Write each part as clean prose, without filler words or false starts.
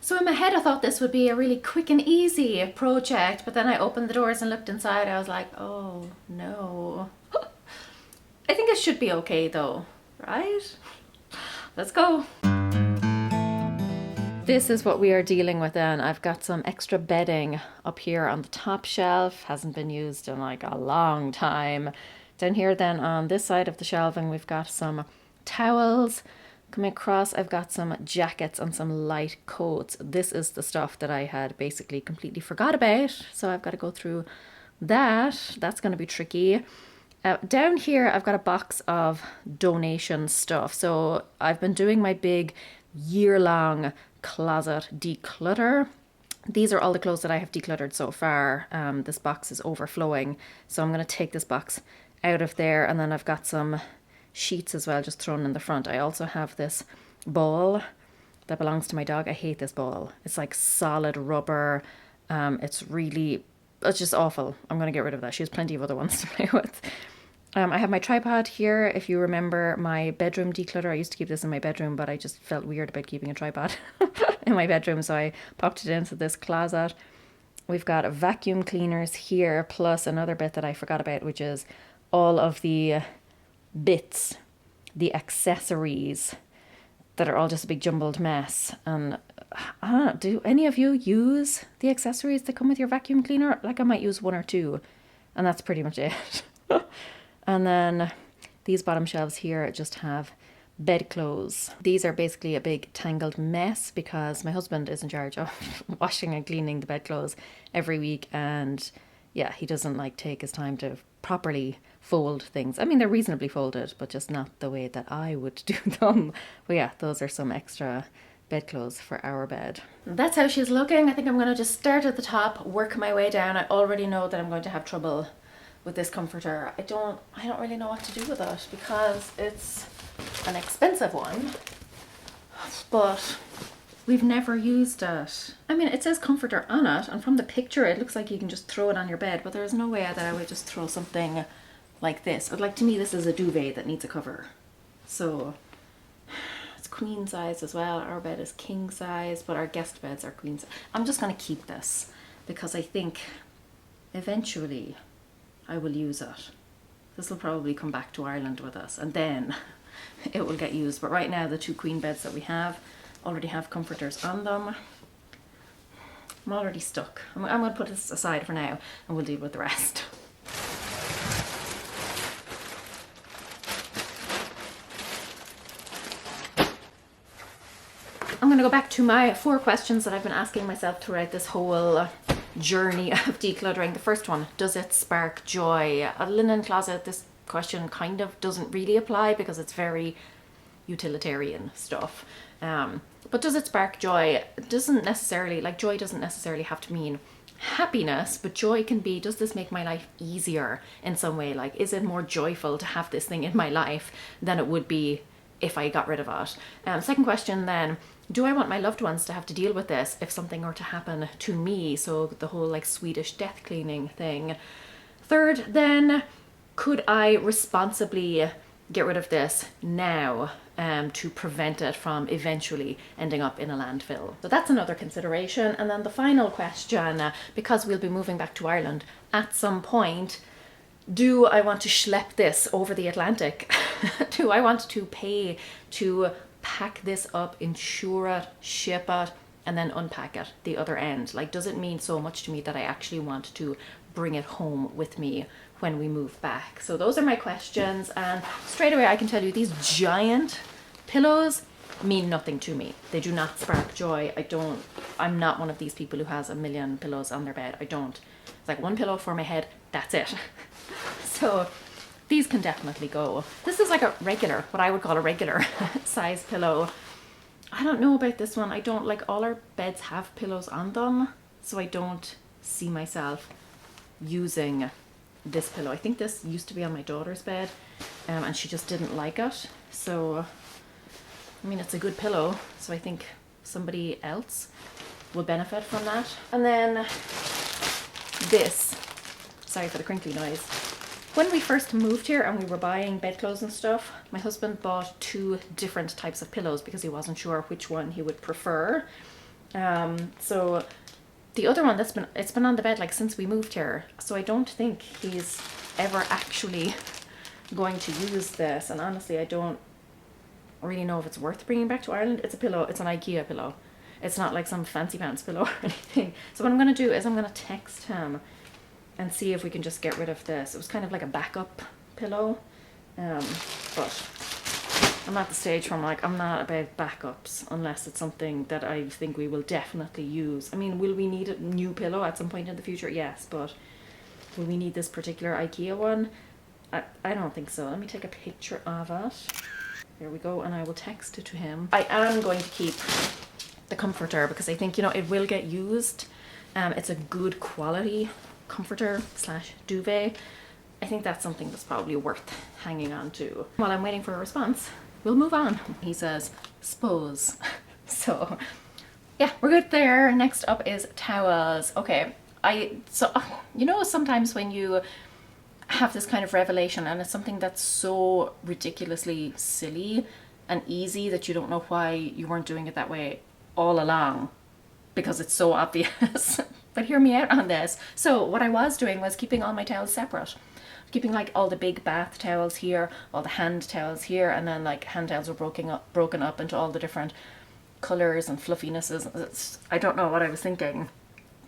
So in my head I thought this would be a really quick and easy project, but then I opened the doors and looked inside. I was like, oh no. I think it should be okay though, right? Let's go. This is what we are dealing with then. I've got some extra bedding up here on the top shelf. Hasn't been used in like a long time. Down here then on this side of the shelving we've got some towels. Coming across I've got some jackets and some light coats. This is the stuff that I had basically completely forgot about. So I've got to go through that. That's going to be tricky. Down here I've got a box of donation stuff. So I've been doing my big year-long closet declutter. These are all the clothes that I have decluttered so far. This box is overflowing, so I'm going to take this box out of there, and then I've got some sheets as well just thrown in the front. I also have this ball that belongs to my dog. I hate this ball. It's like solid rubber. It's just awful. I'm going to get rid of that. She has plenty of other ones to play with. I have my tripod here. If you remember my bedroom declutter, I used to keep this in my bedroom, but I just felt weird about keeping a tripod in my bedroom, so I popped it into this closet. We've got vacuum cleaners here, plus another bit that I forgot about, which is all of the bits, the accessories that are all just a big jumbled mess. And I don't know, do any of you use the accessories that come with your vacuum cleaner? Like I might use one or two, and that's pretty much it. And then these bottom shelves here just have bedclothes. These are basically a big tangled mess because my husband is in charge of washing and cleaning the bedclothes every week, and yeah, he doesn't like take his time to properly fold things. I mean, they're reasonably folded, but just not the way that I would do them. But yeah, those are some extra bedclothes for our bed. That's how she's looking. I think I'm going to just start at the top, work my way down. I already know that I'm going to have trouble with this comforter. I don't really know what to do with it because it's an expensive one, but we've never used it. I mean, it says comforter on it, and from the picture it looks like you can just throw it on your bed, but there's no way that I would just throw something like this. But like, to me, this is a duvet that needs a cover. So it's queen size as well. Our bed is king size, but our guest beds are queen size. I'm just going to keep this because I think eventually I will use it. This will probably come back to Ireland with us, and then it will get used. But right now, the two queen beds that we have already have comforters on them. I'm already stuck. I'm going to put this aside for now, and we'll deal with the rest. I'm going to go back to my 4 questions that I've been asking myself throughout this whole journey of decluttering. The first one, does it spark joy? A linen closet, this question kind of doesn't really apply because it's very utilitarian stuff. But does it spark joy? It doesn't necessarily, like, joy doesn't necessarily have to mean happiness, but joy can be, does this make my life easier in some way? Like, is it more joyful to have this thing in my life than it would be if I got rid of it? Second question then, do I want my loved ones to have to deal with this if something were to happen to me? So the whole like Swedish death cleaning thing. Third then, could I responsibly get rid of this now to prevent it from eventually ending up in a landfill? So that's another consideration. And then the final question, because we'll be moving back to Ireland at some point, do I want to schlep this over the Atlantic? Do I want to pay to pack this up, insure it, ship it, and then unpack it the other end? Like, does it mean so much to me that I actually want to bring it home with me when we move back? So those are my questions, and straight away I can tell you these giant pillows mean nothing to me. They do not spark joy. I'm not one of these people who has a million pillows on their bed. I don't. It's like one pillow for my head, that's it. So these can definitely go. This is like a regular, what I would call a regular size pillow. I don't know about this one. I don't, like, all our beds have pillows on them, so I don't see myself using this pillow. I think this used to be on my daughter's bed, and she just didn't like it. So, I mean, it's a good pillow, so I think somebody else will benefit from that. And then this, sorry for the crinkly noise. When we first moved here and we were buying bedclothes and stuff, my husband bought 2 different types of pillows because he wasn't sure which one he would prefer. So the other one it's been on the bed like since we moved here. So I don't think he's ever actually going to use this. And honestly, I don't really know if it's worth bringing back to Ireland. It's a pillow. It's an IKEA pillow. It's not like some fancy pants pillow or anything. So what I'm going to do is I'm going to text him and see if we can just get rid of this. It was kind of like a backup pillow. But I'm at the stage where I'm like, I'm not about backups unless it's something that I think we will definitely use. I mean, will we need a new pillow at some point in the future? Yes, but will we need this particular IKEA one? I don't think so. Let me take a picture of it. There we go, and I will text it to him. I am going to keep the comforter because I think, you know, it will get used. It's a good quality comforter slash duvet. I think that's something that's probably worth hanging on to. While I'm waiting for a response, we'll move on. He says, "Suppose." So yeah, we're good there. Next up is towels. Okay, so you know, sometimes when you have this kind of revelation and it's something that's so ridiculously silly and easy that you don't know why you weren't doing it that way all along because it's so obvious. But hear me out on this. So what I was doing was keeping all my towels separate. Keeping like all the big bath towels here, all the hand towels here, and then like hand towels were broken up into all the different colors and fluffinesses. I don't know what I was thinking.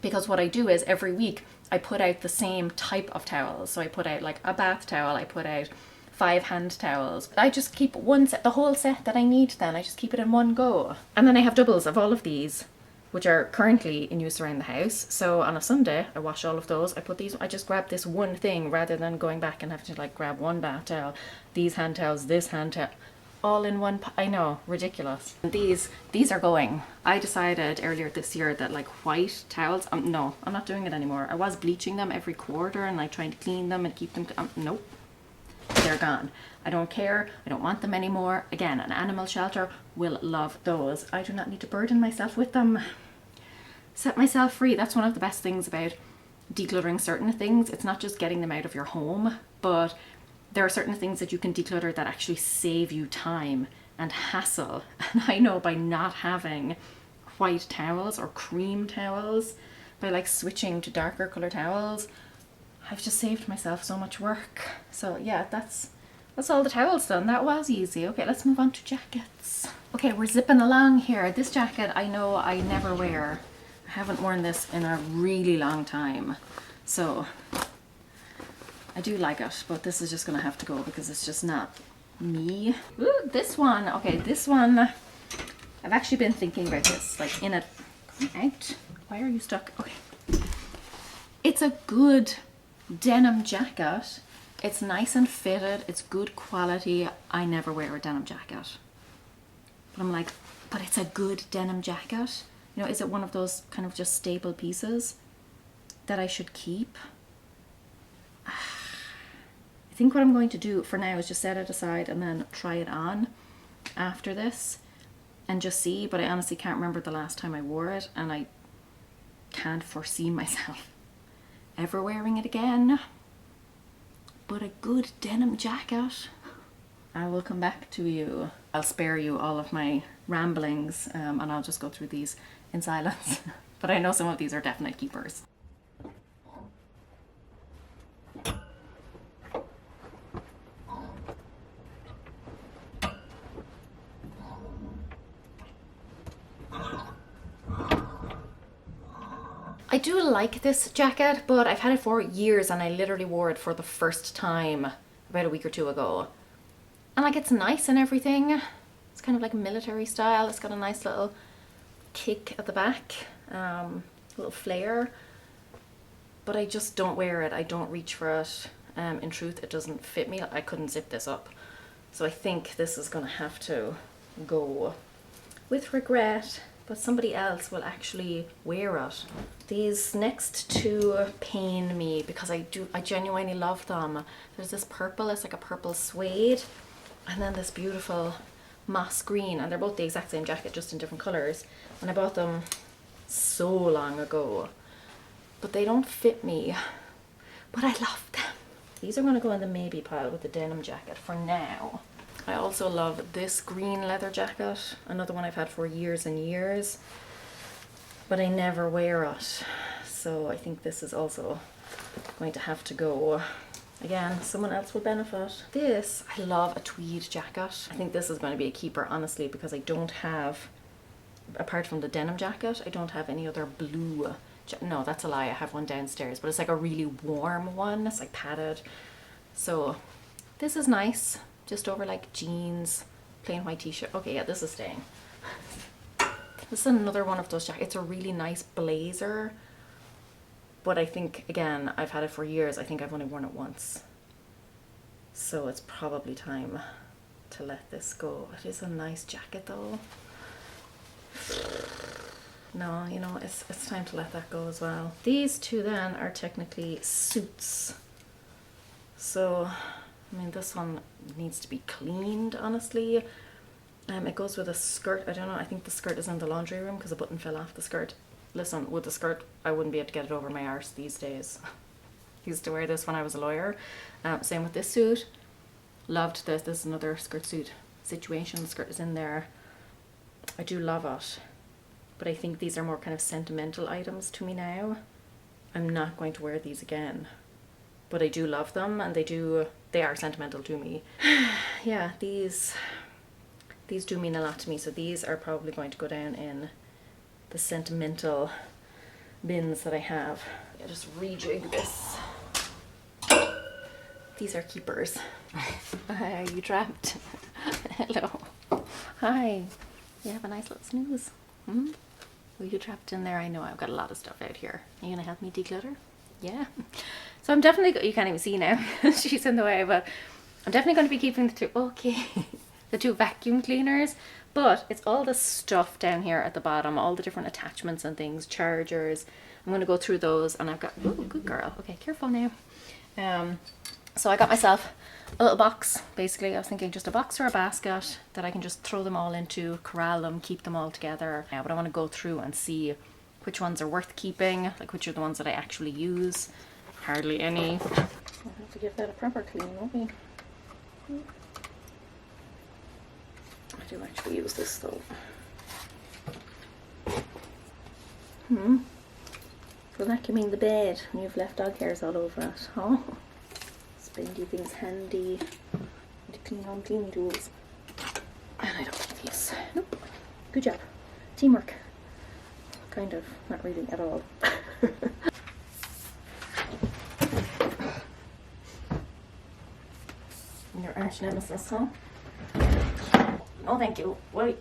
Because what I do is every week I put out the same type of towels. So I put out like a bath towel, I put out 5 hand towels. I just keep one set, the whole set that I need then. I just keep it in one go. And then I have doubles of all of these, which are currently in use around the house. So on a Sunday, I wash all of those. I just grab this one thing rather than going back and having to like grab one bath towel, these hand towels, this hand towel. All in one. I know, ridiculous. These are going. I decided earlier this year that like white towels, no, I'm not doing it anymore. I was bleaching them every quarter and like trying to clean them and keep them, nope, they're gone. I don't care. I don't want them anymore. Again, an animal shelter will love those. I do not need to burden myself with them. Set myself free. That's one of the best things about decluttering certain things. It's not just getting them out of your home, but there are certain things that you can declutter that actually save you time and hassle. And I know by not having white towels or cream towels, by like switching to darker color towels, I've just saved myself so much work. So yeah, that's all the towels done. That was easy. Okay, let's move on to jackets. Okay, we're zipping along here. This jacket I know I never wear. I haven't worn this in a really long time. So I do like it, but this is just gonna have to go because it's just not me. Ooh, this one, okay, this one, I've actually been thinking about this, like in a, come out, why are you stuck? Okay. It's a good denim jacket. It's nice and fitted, it's good quality. I never wear a denim jacket. But I'm like, but it's a good denim jacket. You know, is it one of those kind of just staple pieces that I should keep? I think what I'm going to do for now is just set it aside and then try it on after this and just see, but I honestly can't remember the last time I wore it and I can't foresee myself ever wearing it again. But a good denim jacket, I will come back to you. I'll spare you all of my ramblings and I'll just go through these in silence. But I know some of these are definite keepers. I do like this jacket, but I've had it for years and I literally wore it for the first time about a week or two ago. And like, it's nice and everything. It's kind of like military style. It's got a nice little kick at the back, a little flare. But I just don't wear it. I don't reach for it. In truth, it doesn't fit me. I couldn't zip this up. So I think this is gonna have to go with regret. But somebody else will actually wear it. These next two pain me because I genuinely love them. There's this purple, it's like a purple suede, and then this beautiful moss green, and they're both the exact same jacket, just in different colors. And I bought them so long ago, but they don't fit me, but I love them. These are gonna go in the maybe pile with the denim jacket for now. I also love this green leather jacket, another one I've had for years and years. but I never wear it. So I think this is also going to have to go. Again, someone else will benefit. This, I love a tweed jacket. I think this is going to be a keeper, honestly, because I don't have, apart from the denim jacket, I don't have any other blue. No, that's a lie. I have one downstairs, but it's like a really warm one. It's like padded. So this is nice, just over like jeans, plain white t-shirt. Okay, yeah, this is staying. This is another one of those jackets. It's a really nice blazer, but I think, again, I've had it for years. I think I've only worn it once. So it's probably time to let this go. It is a nice jacket though. No, you know, it's time to let that go as well. These two then are technically suits. So, I mean, this one needs to be cleaned, honestly. It goes with a skirt. I don't know, I think the skirt is in the laundry room because a button fell off the skirt. Listen, with the skirt, I wouldn't be able to get it over my arse these days. Used to wear this when I was a lawyer. Same with this suit. Loved this. This is another skirt suit situation. The skirt is in there. I do love it. But I think these are more kind of sentimental items to me now. I'm not going to wear these again. But I do love them, and they are sentimental to me. Yeah, these do mean a lot to me. So these are probably going to go down in the sentimental bins that I have. I'll just rejig this. These are keepers. Hi, are you trapped? Hello. Hi. You have a nice little snooze. Hmm? Were you trapped in there? I know I've got a lot of stuff out here. Are you gonna help me declutter? Yeah. So I'm definitely, you can't even see now, she's in the way, but I'm definitely going to be keeping the two, okay, the two vacuum cleaners, but it's all the stuff down here at the bottom, all the different attachments and things, chargers. I'm going to go through those, and I've got, oh, good girl. Okay, careful now. So I got myself a little box, basically. I was thinking just a box or a basket that I can just throw them all into, corral them, keep them all together. Yeah, but I want to go through and see which ones are worth keeping, like which are the ones that I actually use. Hardly any. We'll have to give that a proper clean, won't we? I do actually use this though. Will that give me the bed when you've left dog hairs all over it? Oh, spendy things handy. To clean on cleaning tools. And I don't like these. Nope. Good job. Teamwork. Kind of. Not really at all. Your arch nemesis, huh? No, thank you. Wait.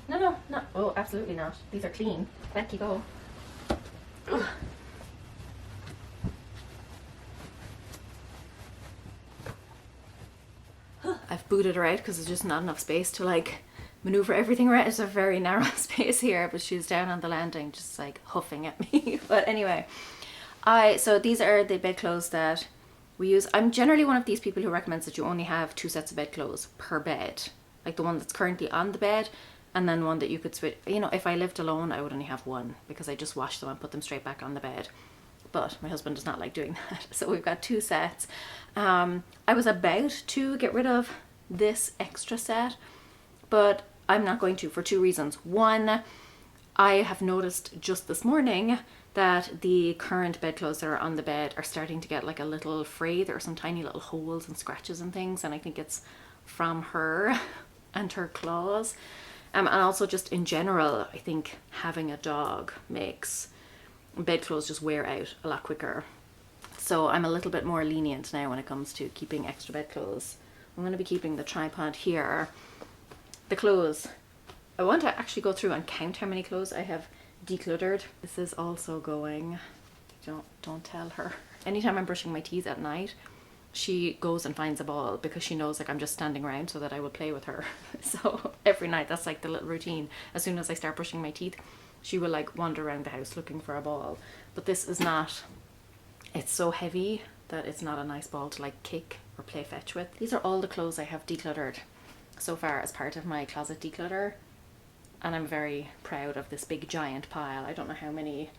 No. Oh, absolutely not. These are clean. Back you go. Ugh. I've booted her out because there's just not enough space to like maneuver everything around. It's a very narrow space here, but she's down on the landing just like huffing at me. But anyway, so these are the bedclothes that we use. I'm generally one of these people who recommends that you only have 2 sets of bedclothes per bed, like the one that's currently on the bed and then one that you could switch. You know, if I lived alone, I would only have one because I just wash them and put them straight back on the bed. But my husband does not like doing that, so we've got 2 sets. I was about to get rid of this extra set, but I'm not going to, for 2 reasons. One, I have noticed just this morning that the current bedclothes that are on the bed are starting to get like a little frayed. There are some tiny little holes and scratches and things, and I think it's from her and her claws. And also just in general, I think having a dog makes bedclothes just wear out a lot quicker. So I'm a little bit more lenient now when it comes to keeping extra bedclothes. I'm going to be keeping the tripod here. The clothes. I want to actually go through and count how many clothes I have decluttered. This is also going, don't tell her. Anytime I'm brushing my teeth at night, she goes and finds a ball because she knows like I'm just standing around so that I will play with her. So every night, that's like the little routine. As soon as I start brushing my teeth, she will like wander around the house looking for a ball. But this is not, it's so heavy that it's not a nice ball to like kick or play fetch with. These are all the clothes I have decluttered so far as part of my closet declutter. And I'm very proud of this big giant pile. I don't know how many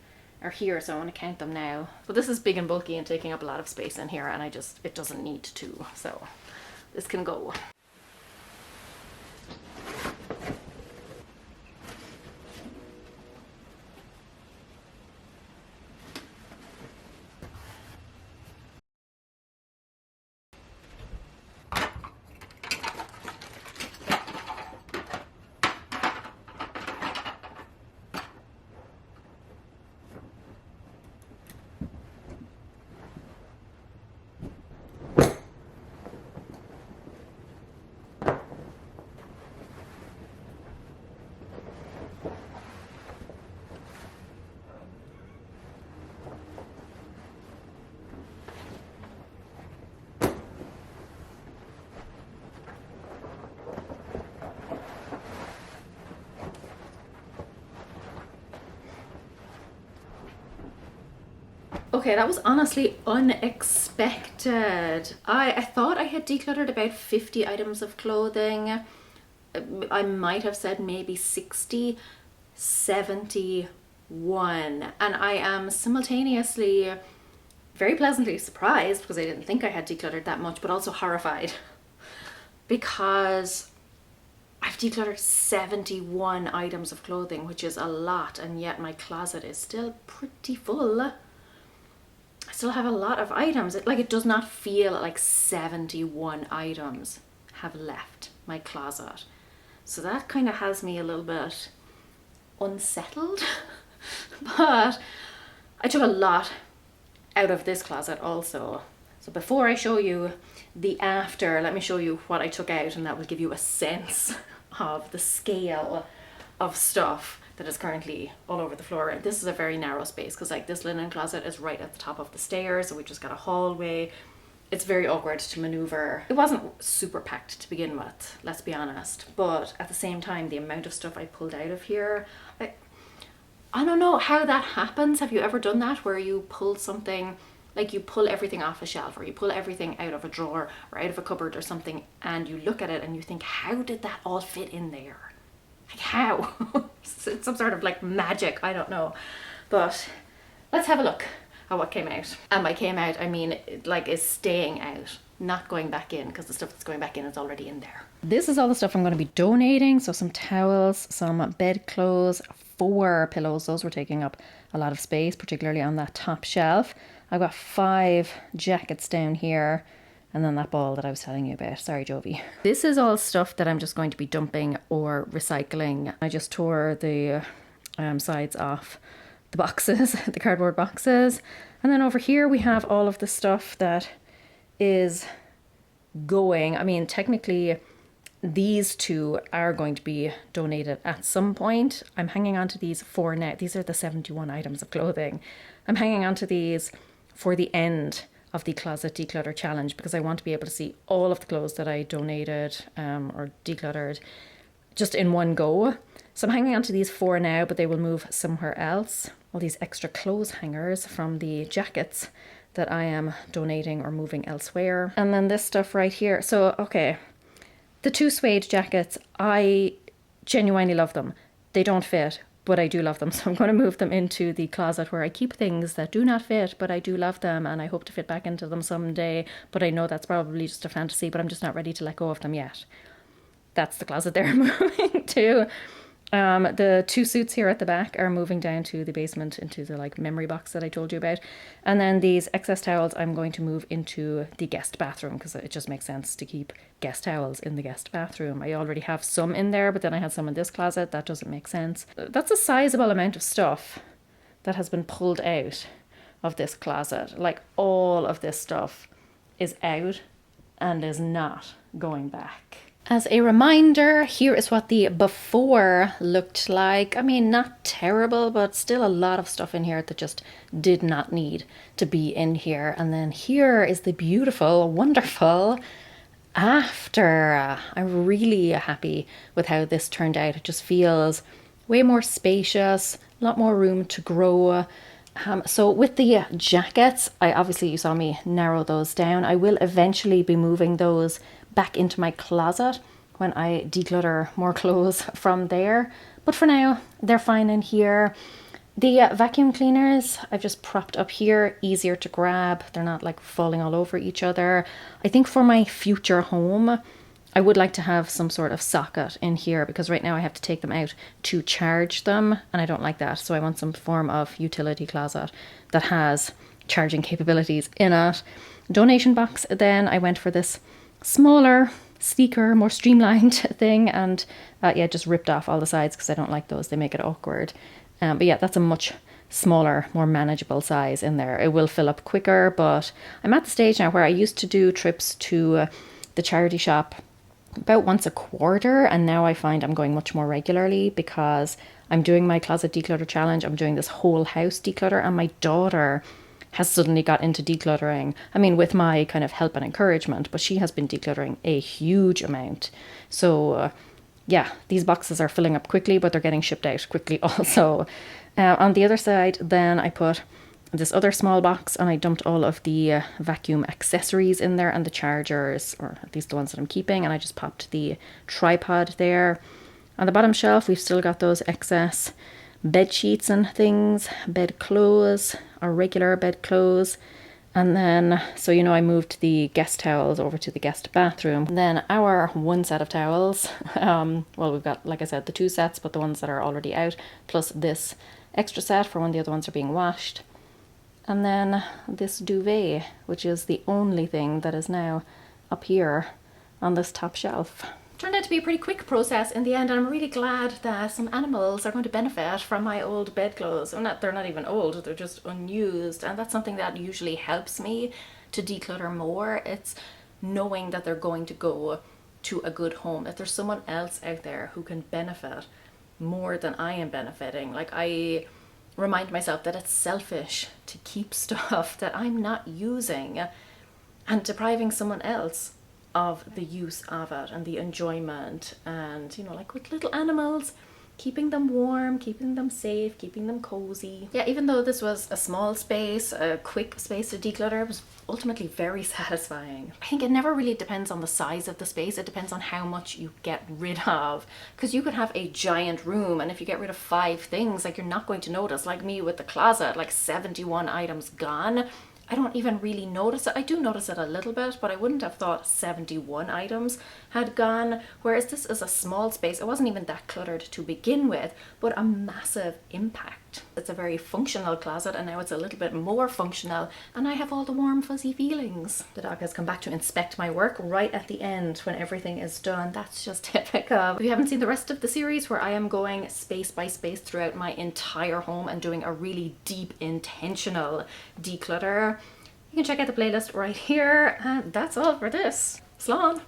are here, so I want to count them now. But this is big and bulky and taking up a lot of space in here, and it doesn't need to, so this can go. Okay, that was honestly unexpected. I thought I had decluttered about 50 items of clothing. I might have said maybe 60, 71. And I am simultaneously very pleasantly surprised because I didn't think I had decluttered that much, but also horrified because I've decluttered 71 items of clothing, which is a lot, and yet my closet is still pretty full. I still have a lot of items. It does not feel like 71 items have left my closet. So that kind of has me a little bit unsettled. But I took a lot out of this closet also. So before I show you the after, let me show you what I took out, and that will give you a sense of the scale of stuff that is currently all over the floor. This is a very narrow space because like this linen closet is right at the top of the stairs, so we just got a hallway. It's very awkward to maneuver. It wasn't super packed to begin with, let's be honest, but at the same time the amount of stuff I pulled out of here, I don't know how that happens. Have you ever done that where you pull something, like you pull everything off a shelf or you pull everything out of a drawer or out of a cupboard or something, and you look at it and you think, how did that all fit in there? Like how? It's some sort of like magic, I don't know. But let's have a look at what came out. And by came out, I mean like is staying out, not going back in, because the stuff that's going back in is already in there. This is all the stuff I'm going to be donating. So some towels, some bedclothes, 4 pillows. Those were taking up a lot of space, particularly on that top shelf. I've got 5 jackets down here. And then that ball that I was telling you about. Sorry, Jovi. This is all stuff that I'm just going to be dumping or recycling. I just tore the sides off the boxes, the cardboard boxes. And then over here we have all of the stuff that is going. I mean, technically these 2 are going to be donated at some point. I'm hanging on to these for now. These are the 71 items of clothing. I'm hanging on to these for the end of the Closet Declutter Challenge because I want to be able to see all of the clothes that I donated or decluttered just in one go. So I'm hanging on to these 4 now, but they will move somewhere else. All these extra clothes hangers from the jackets that I am donating or moving elsewhere. And then this stuff right here. So, okay, the 2 suede jackets, I genuinely love them. They don't fit, but I do love them. So I'm going to move them into the closet where I keep things that do not fit, but I do love them and I hope to fit back into them someday. But I know that's probably just a fantasy, but I'm just not ready to let go of them yet. That's the closet they're moving to. The 2 suits here at the back are moving down to the basement into the like memory box that I told you about. And then these excess towels I'm going to move into the guest bathroom because it just makes sense to keep guest towels in the guest bathroom. I already have some in there, but then I had some in this closet. That doesn't make sense. That's a sizable amount of stuff that has been pulled out of this closet. Like all of this stuff is out and is not going back. As a reminder, here is what the before looked like. I mean, not terrible, but still a lot of stuff in here that just did not need to be in here. And then here is the beautiful, wonderful after. I'm really happy with how this turned out. It just feels way more spacious, a lot more room to grow. So with the jackets, obviously you saw me narrow those down. I will eventually be moving those back into my closet when I declutter more clothes from there. But for now, they're fine in here. The vacuum cleaners, I've just propped up here, easier to grab. They're not like falling all over each other. I think for my future home, I would like to have some sort of socket in here because right now I have to take them out to charge them and I don't like that. So I want some form of utility closet that has charging capabilities in it. Donation box, then I went for this smaller, sleeker, more streamlined thing and yeah, just ripped off all the sides because I don't like those. They make it awkward. But yeah, that's a much smaller, more manageable size in there. It will fill up quicker, but I'm at the stage now where I used to do trips to the charity shop about once a quarter, and now I find I'm going much more regularly because I'm doing my Closet Declutter Challenge. I'm doing this whole house declutter, and my daughter has suddenly got into decluttering. I mean, with my kind of help and encouragement, but she has been decluttering a huge amount. So yeah, these boxes are filling up quickly, but they're getting shipped out quickly also. On the other side, then I put this other small box and I dumped all of the vacuum accessories in there and the chargers, or at least the ones that I'm keeping, and I just popped the tripod there. On the bottom shelf we've still got those excess bed sheets and things, bed clothes, or regular bed clothes. And then, so you know, I moved the guest towels over to the guest bathroom. And then our one set of towels, well, we've got, like I said, the 2 sets, but the ones that are already out, plus this extra set for when the other ones are being washed. And then this duvet, which is the only thing that is now up here on this top shelf. Turned out to be a pretty quick process in the end, and I'm really glad that some animals are going to benefit from my old bedclothes. They're not even old, they're just unused, and that's something that usually helps me to declutter more. It's knowing that they're going to go to a good home, that there's someone else out there who can benefit more than I am benefiting. Like, I remind myself that it's selfish to keep stuff that I'm not using and depriving someone else of the use of it and the enjoyment. And you know, like with little animals, keeping them warm, keeping them safe, keeping them cozy. Yeah, even though this was a small space, a quick space to declutter, it was ultimately very satisfying. I think it never really depends on the size of the space, it depends on how much you get rid of. Because you could have a giant room, and if you get rid of 5 things, like, you're not going to notice. Like me with the closet, like 71 items gone, I don't even really notice it. I do notice it a little bit, but I wouldn't have thought 71 items had gone. Whereas this is a small space. It wasn't even that cluttered to begin with, but a massive impact. It's a very functional closet, and now it's a little bit more functional, and I have all the warm fuzzy feelings. The dog has come back to inspect my work right at the end when everything is done. That's just typical. If you haven't seen the rest of the series, where I am going space by space throughout my entire home and doing a really deep, intentional declutter, you can check out the playlist right here. And that's all for this. Slán!